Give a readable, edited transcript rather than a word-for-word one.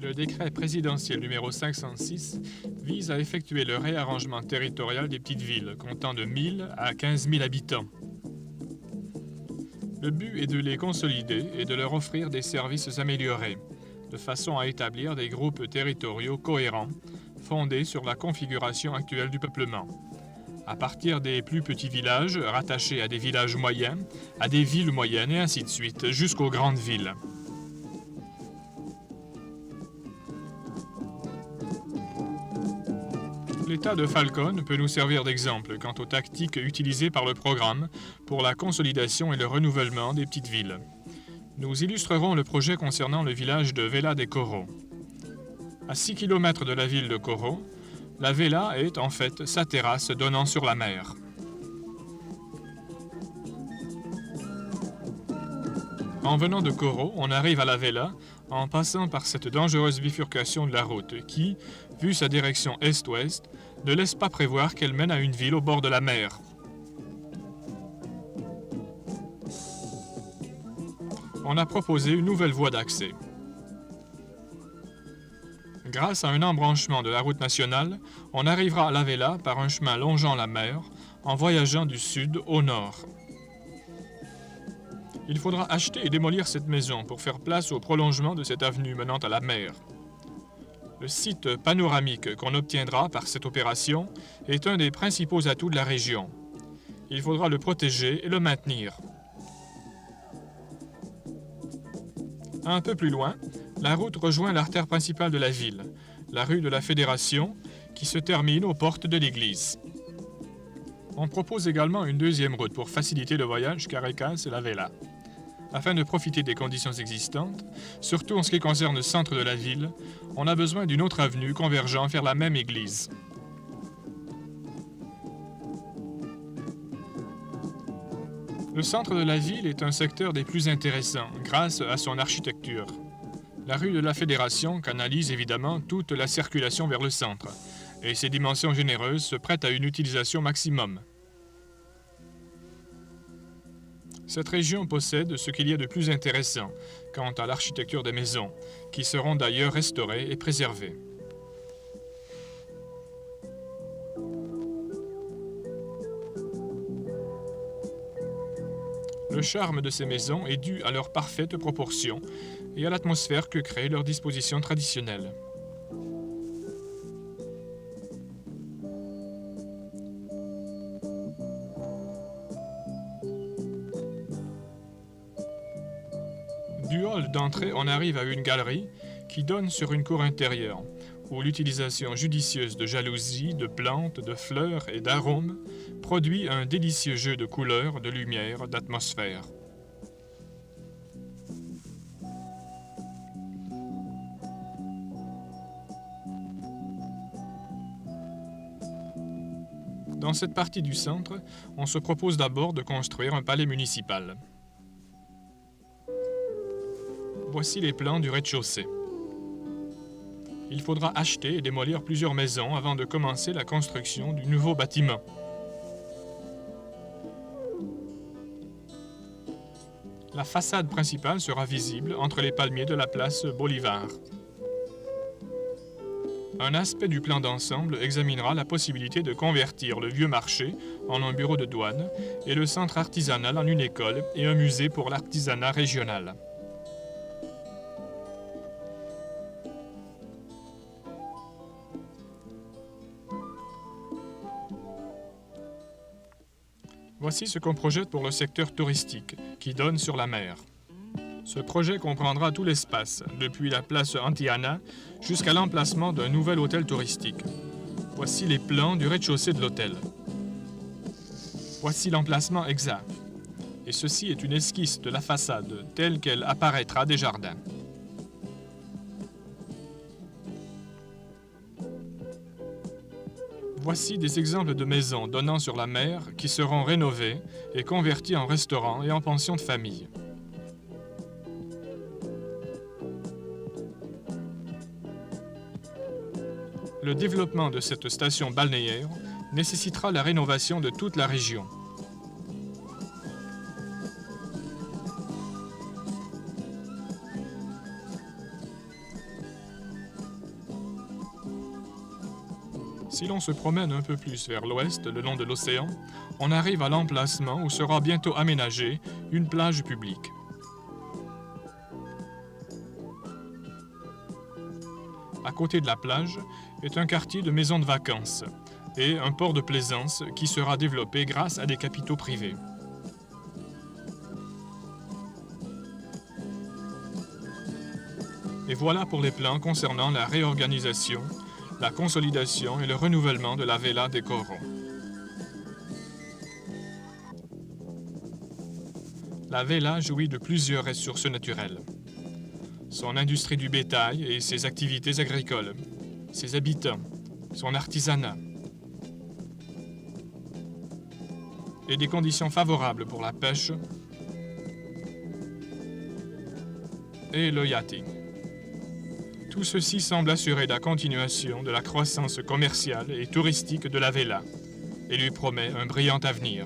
Le décret présidentiel numéro 506 vise à effectuer le réarrangement territorial des petites villes, comptant de 1000 à 15 000 habitants. Le but est de les consolider et de leur offrir des services améliorés, de façon à établir des groupes territoriaux cohérents, fondés sur la configuration actuelle du peuplement, à partir des plus petits villages rattachés à des villages moyens, à des villes moyennes et ainsi de suite, jusqu'aux grandes villes. L'état de Falcone peut nous servir d'exemple quant aux tactiques utilisées par le programme pour la consolidation et le renouvellement des petites villes. Nous illustrerons le projet concernant le village de Vella de Coro. À 6 km de la ville de Coro, la Vella est en fait sa terrasse donnant sur la mer. En venant de Coro, on arrive à la Vella en passant par cette dangereuse bifurcation de la route qui, vu sa direction est-ouest, ne laisse pas prévoir qu'elle mène à une ville au bord de la mer. On a proposé une nouvelle voie d'accès. Grâce à un embranchement de la route nationale, on arrivera à la Vella par un chemin longeant la mer, en voyageant du sud au nord. Il faudra acheter et démolir cette maison pour faire place au prolongement de cette avenue menant à la mer. Le site panoramique qu'on obtiendra par cette opération est un des principaux atouts de la région. Il faudra le protéger et le maintenir. Un peu plus loin, la route rejoint l'artère principale de la ville, la rue de la Fédération, qui se termine aux portes de l'église. On propose également une deuxième route pour faciliter le voyage Caracas-La Vella. Afin de profiter des conditions existantes, surtout en ce qui concerne le centre de la ville, on a besoin d'une autre avenue convergeant vers la même église. Le centre de la ville est un secteur des plus intéressants grâce à son architecture. La rue de la Fédération canalise évidemment toute la circulation vers le centre, et ses dimensions généreuses se prêtent à une utilisation maximum. Cette région possède ce qu'il y a de plus intéressant quant à l'architecture des maisons, qui seront d'ailleurs restaurées et préservées. Le charme de ces maisons est dû à leur parfaite proportion et à l'atmosphère que crée leur disposition traditionnelle. Du hall d'entrée, on arrive à une galerie qui donne sur une cour intérieure, où l'utilisation judicieuse de jalousies, de plantes, de fleurs et d'arômes produit un délicieux jeu de couleurs, de lumière, d'atmosphère. Dans cette partie du centre, on se propose d'abord de construire un palais municipal. Voici les plans du rez-de-chaussée. Il faudra acheter et démolir plusieurs maisons avant de commencer la construction du nouveau bâtiment. La façade principale sera visible entre les palmiers de la place Bolivar. Un aspect du plan d'ensemble examinera la possibilité de convertir le vieux marché en un bureau de douane et le centre artisanal en une école et un musée pour l'artisanat régional. Voici ce qu'on projette pour le secteur touristique, qui donne sur la mer. Ce projet comprendra tout l'espace, depuis la place Antiana jusqu'à l'emplacement d'un nouvel hôtel touristique. Voici les plans du rez-de-chaussée de l'hôtel. Voici l'emplacement exact. Et ceci est une esquisse de la façade, telle qu'elle apparaîtra des jardins. Voici des exemples de maisons donnant sur la mer qui seront rénovées et converties en restaurants et en pensions de famille. Le développement de cette station balnéaire nécessitera la rénovation de toute la région. Si l'on se promène un peu plus vers l'ouest, le long de l'océan, on arrive à l'emplacement où sera bientôt aménagée une plage publique. À côté de la plage est un quartier de maisons de vacances et un port de plaisance qui sera développé grâce à des capitaux privés. Et voilà pour les plans concernant la réorganisation, la consolidation et le renouvellement de la Vela des Corons. La Vela jouit de plusieurs ressources naturelles. Son industrie du bétail et ses activités agricoles, ses habitants, son artisanat, et des conditions favorables pour la pêche et le yachting. Tout ceci semble assurer la continuation de la croissance commerciale et touristique de la Vela et lui promet un brillant avenir.